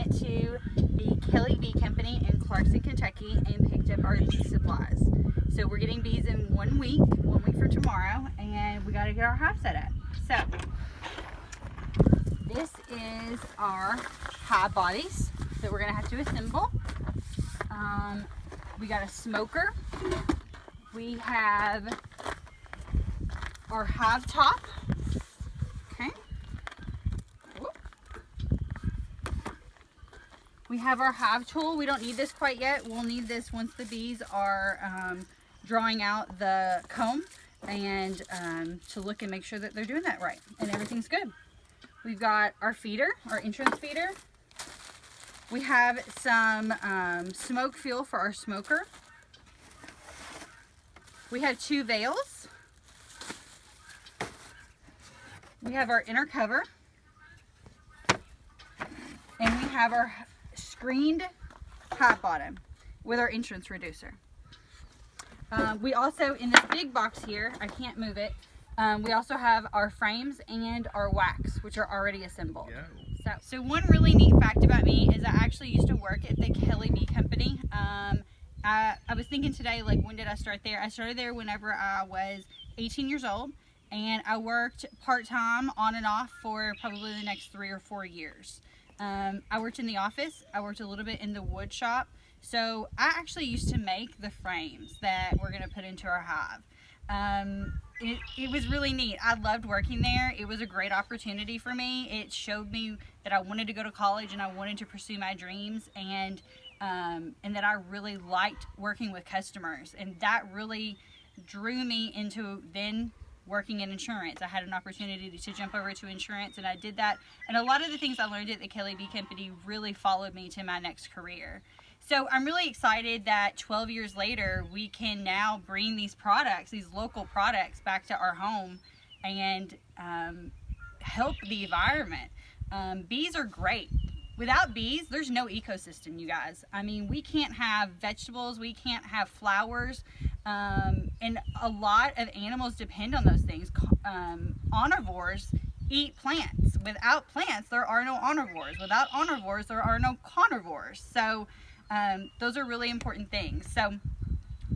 went to the Kelly Bee Company in Clarkston, Kentucky, and picked up our bee supplies. So we're getting bees in 1 week from tomorrow, and we got to get our hive set up. So this is our hive bodies that we're going to have to assemble. We got a smoker. We have our hive top. Okay. Whoop. We have our hive tool. We don't need this quite yet. We'll need this once the bees are drawing out the comb, and to look and make sure that they're doing that right and everything's good. We've got our feeder, our entrance feeder. We have some smoke fuel for our smoker. We have 2 veils. We have our inner cover. And we have our screened hive bottom with our entrance reducer. We also, in this big box here, I can't move it, we also have our frames and our wax, which are already assembled. Yeah. So one really neat fact about me is I actually used to work at the Kelly Bee Company. I was thinking today, like, when did I start there? I started there whenever I was 18 years old, and I worked part-time on and off for probably the next 3 or 4 years. I worked in the office. I worked a little bit in the wood shop. So I actually used to make the frames that we're going to put into our hive. It was really neat. I loved working there. It was a great opportunity for me. It showed me that I wanted to go to college and I wanted to pursue my dreams, and that I really liked working with customers, and that really drew me into then working in insurance. I had an opportunity to jump over to insurance, and I did that, and a lot of the things I learned at the Kelly Bee Company really followed me to my next career. So I'm really excited that 12 years later, we can now bring these products, these local products, back to our home and help the environment. Bees are great. Without bees, there's no ecosystem, you guys. I mean, we can't have vegetables, we can't have flowers, and a lot of animals depend on those things. Omnivores eat plants. Without plants, there are no omnivores. Without omnivores, there are no carnivores. So those are really important things. So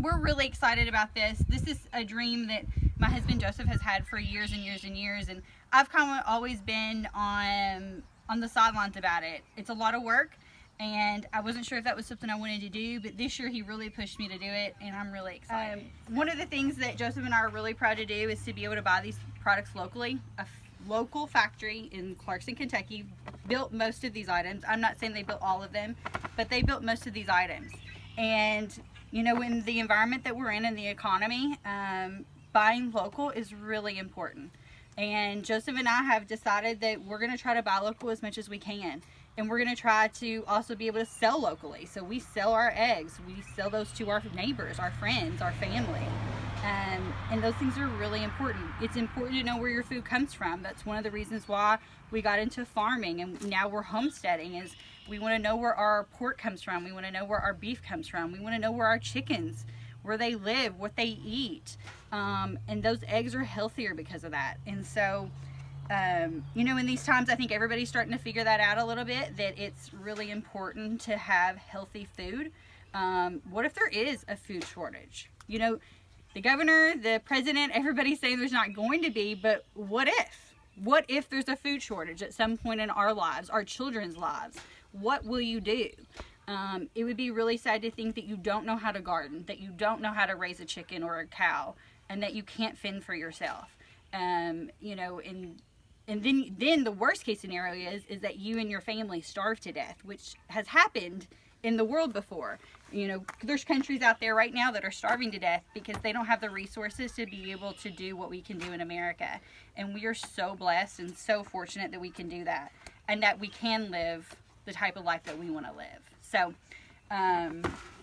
we're really excited about this. This is a dream that my husband Joseph has had for years and years and years, and I've kind of always been on the sidelines about it. It's a lot of work, and I wasn't sure if that was something I wanted to do, but this year he really pushed me to do it, and I'm really excited. One of the things that Joseph and I are really proud to do is to be able to buy these products locally. A local factory in Clarkston, Kentucky built most of these items. I'm not saying they built all of them, but they built most of these items. And you know, in the environment that we're in the economy, buying local is really important. And Joseph and I have decided that we're going to try to buy local as much as we can. And we're going to try to also be able to sell locally. So we sell our eggs. We sell those to our neighbors, our friends, our family. And those things are really important. It's important to know where your food comes from. That's one of the reasons why we got into farming, and now we're homesteading, is we want to know where our pork comes from. We want to know where our beef comes from. We want to know where our chickens, where they live, what they eat. And those eggs are healthier because of that. And so, you know, in these times, I think everybody's starting to figure that out a little bit, that it's really important to have healthy food. What if there is a food shortage? You know, the governor, the president, everybody's saying there's not going to be, but what if? What if there's a food shortage at some point in our lives, our children's lives? What will you do? It would be really sad to think that you don't know how to garden, that you don't know how to raise a chicken or a cow, and that you can't fend for yourself. You know, and then the worst case scenario is that you and your family starve to death, which has happened in the world before. You know, there's countries out there right now that are starving to death because they don't have the resources to be able to do what we can do in America. And we are so blessed and so fortunate that we can do that, and that we can live the type of life that we want to live. So,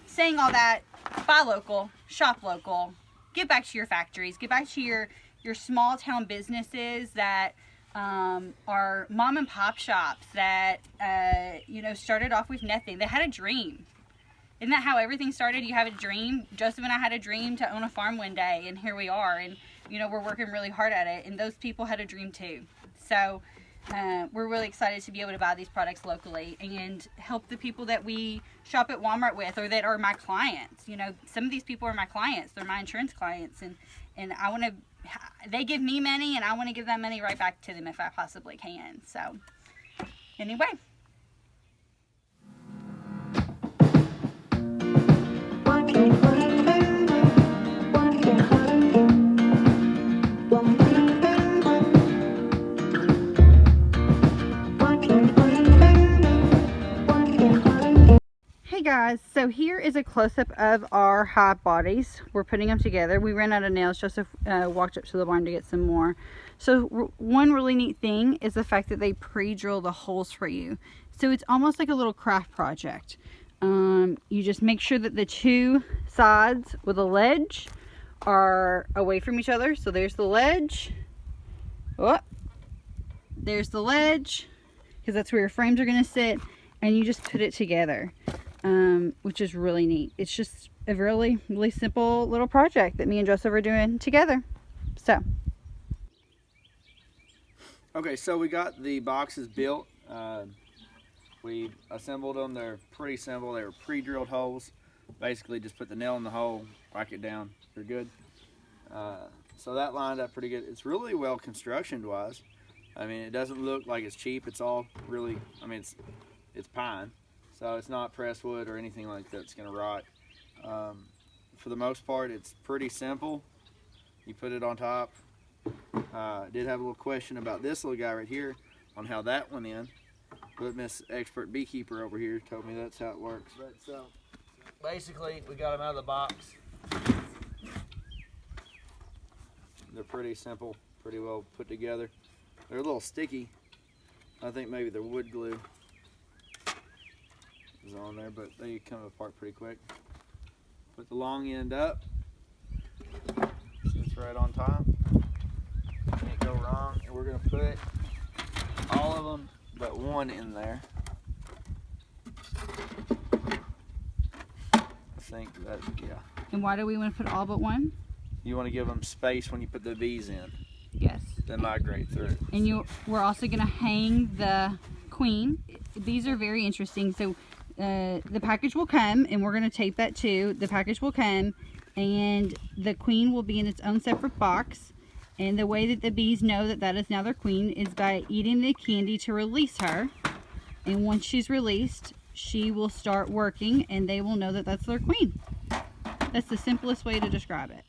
saying all that, buy local, shop local, give back to your factories, give back to your small town businesses that are mom and pop shops that, you know, started off with nothing. They had a dream. Isn't that how everything started? You have a dream. Joseph and I had a dream to own a farm one day, and here we are. And, you know, we're working really hard at it. And those people had a dream too. So, we're really excited to be able to buy these products locally and help the people that we shop at Walmart with, or that are my clients. You know, some of these people are my clients. They're my insurance clients, and I want to, they give me money, and I want to give that money right back to them if I possibly can. So anyway. Hey guys, so here is a close-up of our hive bodies. We're putting them together. We ran out of nails. Joseph walked up to the barn to get some more. So one really neat thing is the fact that they pre-drill the holes for you. So it's almost like a little craft project. You just make sure that the two sides with a ledge are away from each other. So there's the ledge. Oh, there's the ledge, because that's where your frames are going to sit, and you just put it together. Which is really neat. It's just a really simple little project that me and Joseph are doing together. So okay, so we got the boxes built. We assembled them. They're pretty simple. They were pre-drilled holes. Basically just put the nail in the hole, whack it down, they're good. So that lined up pretty good. It's really well construction wise. I mean, it doesn't look like it's cheap. It's all really, I mean, it's pine. So it's not pressed wood or anything like that. It's going to rot. For the most part, it's pretty simple. You put it on top. Did have a little question about this little guy right here on how that went in. But Miss Expert Beekeeper over here told me that's how it works. But so basically, we got them out of the box. They're pretty simple, pretty well put together. They're a little sticky. I think maybe they're wood glue is on there, but they come apart pretty quick. Put the long end up. Sits right on top. Can't go wrong. And we're gonna put all of them but one in there. I think that, yeah. And why do we want to put all but one? You want to give them space when you put the bees in. Yes. To migrate through. And we're also going to hang the queen. These are very interesting. So the package will come, and we're going to tape that too. The package will come, and the queen will be in its own separate box. And the way that the bees know that that is now their queen is by eating the candy to release her. And once she's released, she will start working, and they will know that that's their queen. That's the simplest way to describe it.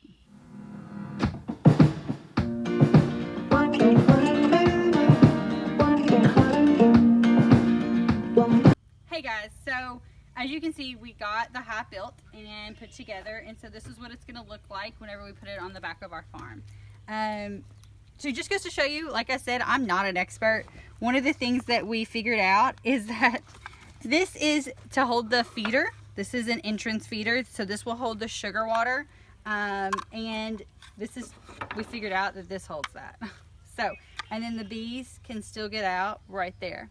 Hey guys, so as you can see, we got the hive built and put together, and so this is what it's going to look like whenever we put it on the back of our farm. So just goes to show you, like I said, I'm not an expert. One of the things that we figured out is that this is to hold the feeder. This is an entrance feeder, so this will hold the sugar water, and this is, we figured out that this holds that. So, and then the bees can still get out right there.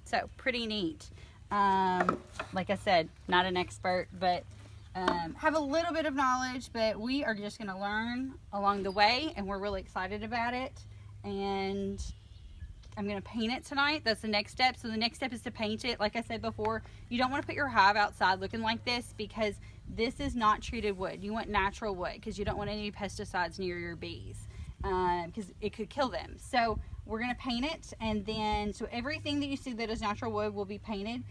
So pretty neat. Like I said, not an expert, but have a little bit of knowledge, but we are just going to learn along the way, and we're really excited about it. And I'm going to paint it tonight. That's the next step. So the next step is to paint it. Like I said before, you don't want to put your hive outside looking like this, because this is not treated wood. You want natural wood, because you don't want any pesticides near your bees, because it could kill them. So we're going to paint it, and then so everything that you see that is natural wood will be painted.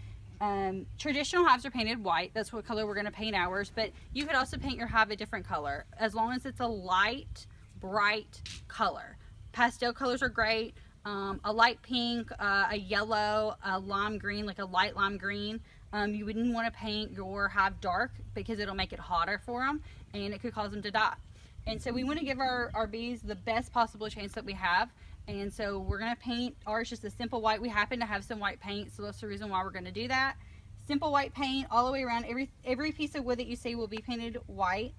Traditional hives are painted white. That's what color we're going to paint ours, but you could also paint your hive a different color, as long as it's a light, bright color. Pastel colors are great. A light pink, a yellow, a lime green, like a light lime green. You wouldn't want to paint your hive dark, because it'll make it hotter for them, and it could cause them to die. And so we want to give our bees the best possible chance that we have. And so we're going to paint ours just a simple white. We happen to have some white paint, so that's the reason why we're going to do that. Simple white paint all the way around. Every piece of wood that you see will be painted white.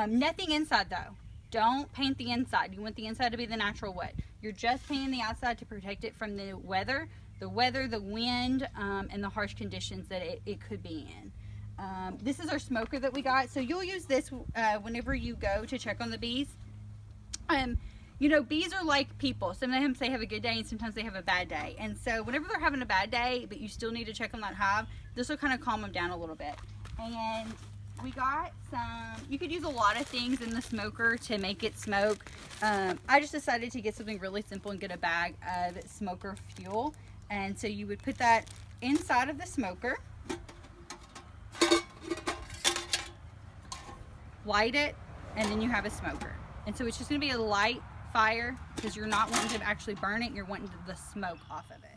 Nothing inside though. Don't paint the inside. You want the inside to be the natural wood. You're just painting the outside to protect it from the weather, the wind, and the harsh conditions that it could be in. This is our smoker that we got. So you'll use this whenever you go to check on the bees. you know, bees are like people. Sometimes they have a good day and sometimes they have a bad day. And so whenever they're having a bad day, but you still need to check on that hive, this will kind of calm them down a little bit. And we got some, you could use a lot of things in the smoker to make it smoke. I just decided to get something really simple and get a bag of smoker fuel. And so you would put that inside of the smoker, light it, and then you have a smoker. And so it's just going to be a light fire because you're not wanting to actually burn it, you're wanting the smoke off of it.